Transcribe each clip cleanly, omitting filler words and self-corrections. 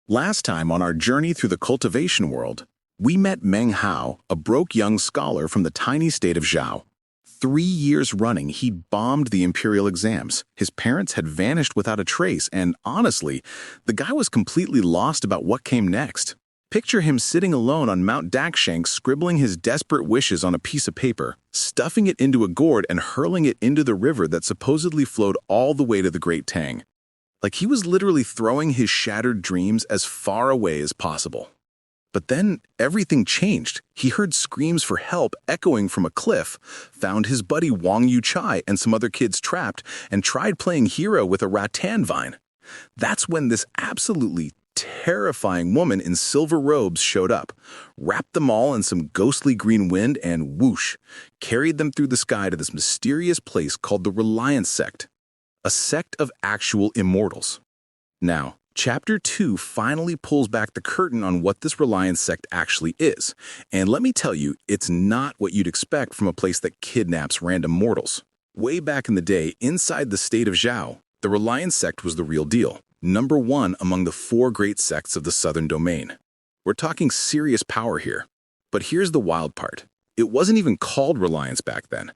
Last time on our journey through the cultivation world, we met Meng Hao, a broke young scholar from the tiny state of Zhao. 3 years running, he'd bombed the imperial exams. His parents had vanished without a trace, and honestly, the guy was completely lost about what came next. Picture him sitting alone on Mount Dakshank, scribbling his desperate wishes on a piece of paper, stuffing it into a gourd and hurling it into the river that supposedly flowed all the way to the Great Tang. Like he was literally throwing his shattered dreams as far away as possible. But then everything changed. He heard screams for help echoing from a cliff, found his buddy Wang Yu-chai and some other kids trapped, and tried playing hero with a rattan vine. That's when this absolutely terrifying woman in silver robes showed up, wrapped them all in some ghostly green wind, and whoosh, carried them through the sky to this mysterious place called the Reliance Sect, a sect of actual immortals. Now, Chapter 2 finally pulls back the curtain on what this Reliance sect actually is, and let me tell you, it's not what you'd expect from a place that kidnaps random mortals. Way back in the day, inside the state of Zhao, the Reliance sect was the real deal, number one among the 4 great sects of the southern domain. We're talking serious power here. But here's the wild part. It wasn't even called Reliance back then.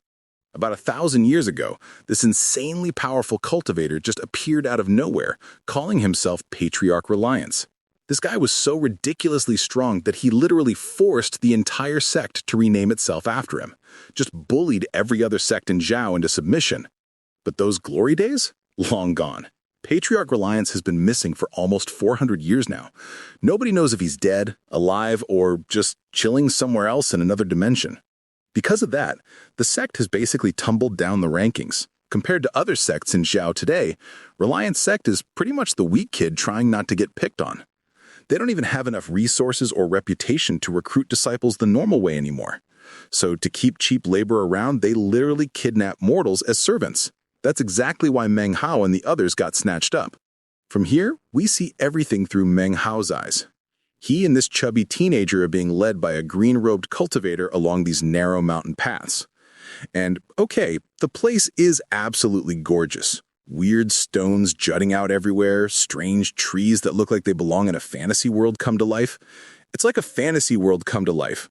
About 1,000 years ago, this insanely powerful cultivator just appeared out of nowhere, calling himself Patriarch Reliance. This guy was so ridiculously strong that he literally forced the entire sect to rename itself after him, just bullied every other sect in Zhao into submission. But those glory days? Long gone. Patriarch Reliance has been missing for almost 400 years now. Nobody knows if he's dead, alive, or just chilling somewhere else in another dimension. Because of that, the sect has basically tumbled down the rankings. Compared to other sects in Zhao today, Reliance sect is pretty much the weak kid trying not to get picked on. They don't even have enough resources or reputation to recruit disciples the normal way anymore. So to keep cheap labor around, they literally kidnap mortals as servants. That's exactly why Meng Hao and the others got snatched up. From here, we see everything through Meng Hao's eyes. He and this chubby teenager are being led by a green-robed cultivator along these narrow mountain paths. And, okay, the place is absolutely gorgeous. Weird stones jutting out everywhere, strange trees that look like they belong in a fantasy world come to life. It's like a fantasy world come to life.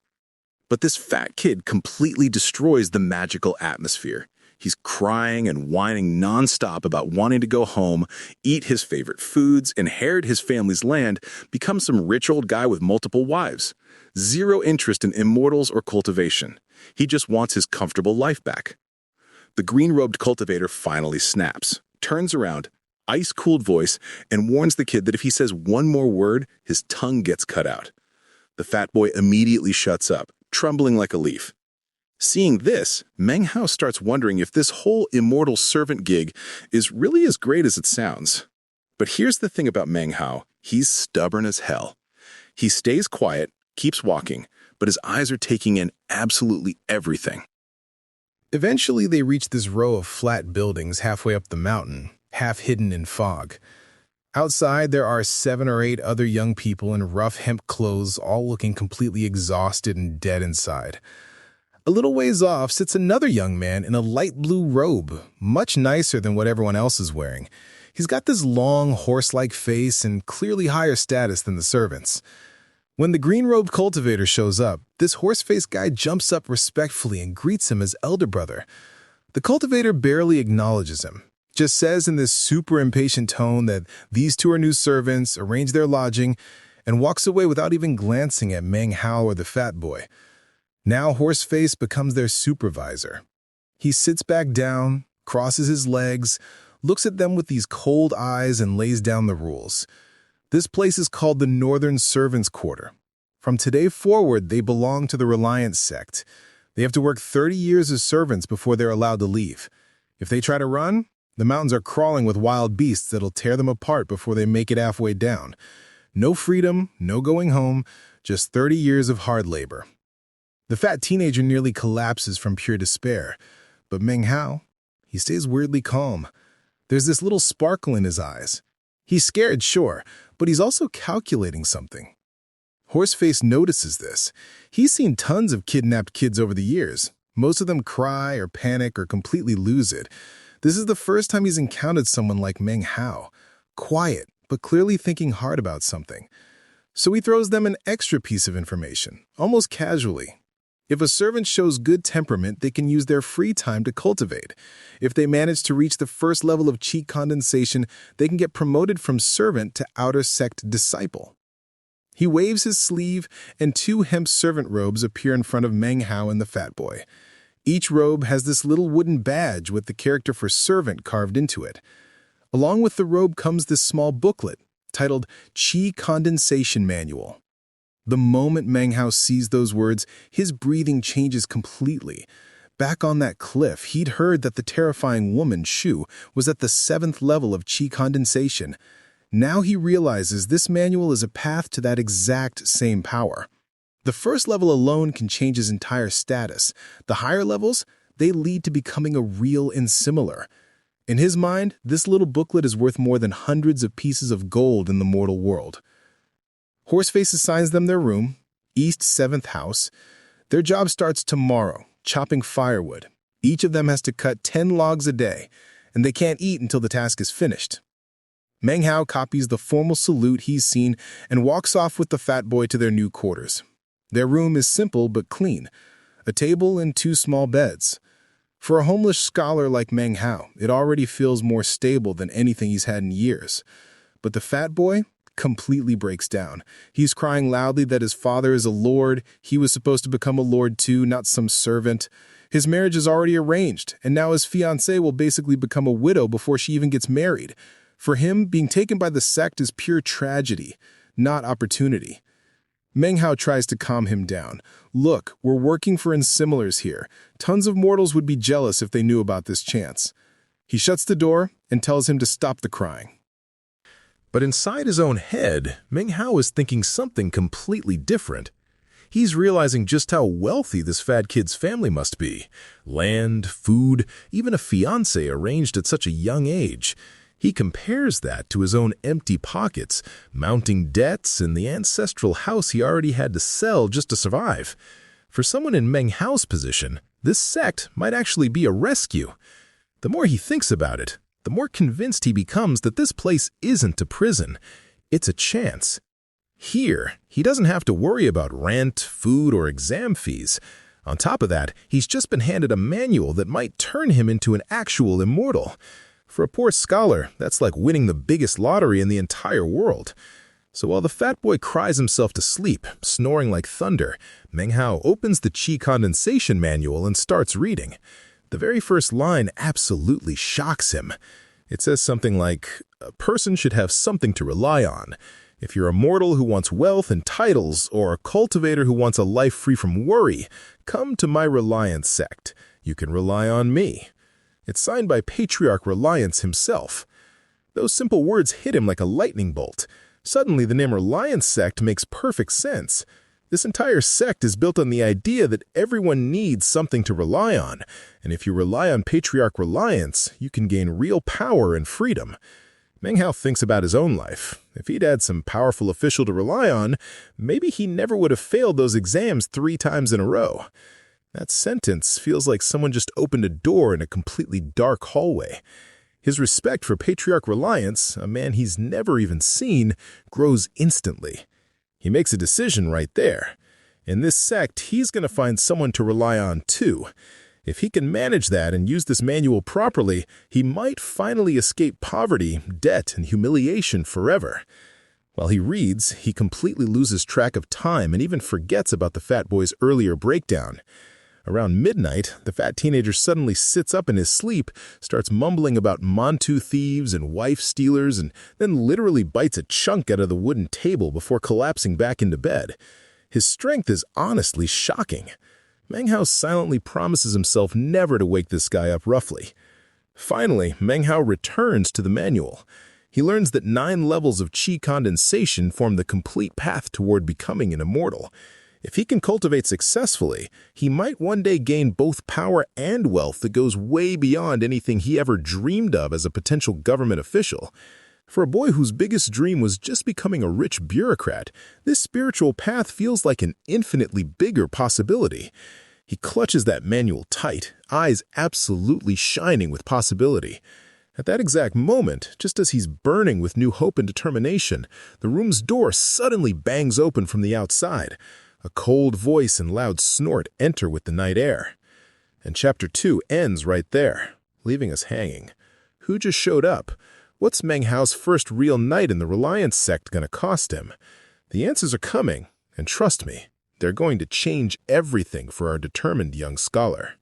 But this fat kid completely destroys the magical atmosphere. He's crying and whining nonstop about wanting to go home, eat his favorite foods, inherit his family's land, become some rich old guy with multiple wives. Zero interest in immortals or cultivation. He just wants his comfortable life back. The green-robed cultivator finally snaps, turns around, ice-cooled voice, and warns the kid that if he says one more word, his tongue gets cut out. The fat boy immediately shuts up, trembling like a leaf. Seeing this, Meng Hao starts wondering if this whole immortal servant gig is really as great as it sounds. But here's the thing about Meng Hao, he's stubborn as hell. He stays quiet, keeps walking, but his eyes are taking in absolutely everything. Eventually, they reach this row of flat buildings halfway up the mountain, half hidden in fog. Outside, there are 7 or 8 other young people in rough hemp clothes, all looking completely exhausted and dead inside. A little ways off sits another young man in a light blue robe, much nicer than what everyone else is wearing. He's got this long, horse-like face and clearly higher status than the servants. When the green-robed cultivator shows up, this horse-faced guy jumps up respectfully and greets him as elder brother. The cultivator barely acknowledges him, just says in this super impatient tone that these 2 are new servants, arrange their lodging, and walks away without even glancing at Meng Hao or the fat boy. Now Horseface becomes their supervisor. He sits back down, crosses his legs, looks at them with these cold eyes, and lays down the rules. This place is called the Northern Servants' Quarter. From today forward, they belong to the Reliance sect. They have to work 30 years as servants before they're allowed to leave. If they try to run, the mountains are crawling with wild beasts that'll tear them apart before they make it halfway down. No freedom, no going home, just 30 years of hard labor. The fat teenager nearly collapses from pure despair, but Meng Hao, he stays weirdly calm. There's this little sparkle in his eyes. He's scared, sure, but he's also calculating something. Horseface notices this. He's seen tons of kidnapped kids over the years. Most of them cry or panic or completely lose it. This is the first time he's encountered someone like Meng Hao. Quiet, but clearly thinking hard about something. So he throws them an extra piece of information, almost casually. If a servant shows good temperament, they can use their free time to cultivate. If they manage to reach the first level of Chi condensation, they can get promoted from servant to outer sect disciple. He waves his sleeve, and 2 hemp servant robes appear in front of Meng Hao and the fat boy. Each robe has this little wooden badge with the character for servant carved into it. Along with the robe comes this small booklet titled Chi Condensation Manual. The moment Meng Hao sees those words, his breathing changes completely. Back on that cliff, he'd heard that the terrifying woman, Ch-2, was at the 7th level of Chi condensation. Now he realizes this manual is a path to that exact same power. The first level alone can change his entire status. The higher levels, they lead to becoming a real and similar. In his mind, this little booklet is worth more than hundreds of pieces of gold in the mortal world. Horseface assigns them their room, East 7th House. Their job starts tomorrow, chopping firewood. Each of them has to cut 10 logs a day, and they can't eat until the task is finished. Meng Hao copies the formal salute he's seen and walks off with the fat boy to their new quarters. Their room is simple but clean, a table and 2 small beds. For a homeless scholar like Meng Hao, it already feels more stable than anything he's had in years. But the fat boy completely breaks down. He's crying loudly that his father is a lord. He was supposed to become a lord too, not some servant. His marriage is already arranged, and now his fiancée will basically become a widow before she even gets married. For him, being taken by the sect is pure tragedy, not opportunity. Meng Hao tries to calm him down. Look, we're working for insimilars here. Tons of mortals would be jealous if they knew about this chance. He shuts the door and tells him to stop the crying. But inside his own head, Meng Hao is thinking something completely different. He's realizing just how wealthy this fat kid's family must be. Land, food, even a fiancé arranged at such a young age. He compares that to his own empty pockets, mounting debts, and the ancestral house he already had to sell just to survive. For someone in Meng Hao's position, this sect might actually be a rescue. The more he thinks about it, the more convinced he becomes that this place isn't a prison. It's a chance. Here, he doesn't have to worry about rent, food, or exam fees. On top of that, he's just been handed a manual that might turn him into an actual immortal. For a poor scholar, that's like winning the biggest lottery in the entire world. So while the fat boy cries himself to sleep, snoring like thunder, Meng Hao opens the Chi condensation manual and starts reading. The very first line absolutely shocks him. It says something like, "A person should have something to rely on. If you're a mortal who wants wealth and titles, or a cultivator who wants a life free from worry, come to my Reliance sect. You can rely on me." It's signed by Patriarch Reliance himself. Those simple words hit him like a lightning bolt. Suddenly, the name Reliance sect makes perfect sense. This entire sect is built on the idea that everyone needs something to rely on, and if you rely on Patriarch Reliance, you can gain real power and freedom. Meng Hao thinks about his own life. If he'd had some powerful official to rely on, maybe he never would have failed those exams 3 times in a row. That sentence feels like someone just opened a door in a completely dark hallway. His respect for Patriarch Reliance, a man he's never even seen, grows instantly. He makes a decision right there. In this sect, he's going to find someone to rely on too. If he can manage that and use this manual properly, he might finally escape poverty, debt, and humiliation forever. While he reads, he completely loses track of time and even forgets about the fat boy's earlier breakdown. Around midnight, the fat teenager suddenly sits up in his sleep, starts mumbling about Mantu thieves and wife stealers, and then literally bites a chunk out of the wooden table before collapsing back into bed. His strength is honestly shocking. Meng Hao silently promises himself never to wake this guy up roughly. Finally, Meng Hao returns to the manual. He learns that 9 levels of Chi condensation form the complete path toward becoming an immortal. If he can cultivate successfully, he might one day gain both power and wealth that goes way beyond anything he ever dreamed of as a potential government official. For a boy whose biggest dream was just becoming a rich bureaucrat, this spiritual path feels like an infinitely bigger possibility. He clutches that manual tight, eyes absolutely shining with possibility. At that exact moment, just as he's burning with new hope and determination, the room's door suddenly bangs open from the outside. A cold voice and loud snort enter with the night air. And Chapter 2 ends right there, leaving us hanging. Who just showed up? What's Meng Hao's first real night in the Reliance sect going to cost him? The answers are coming, and trust me, they're going to change everything for our determined young scholar.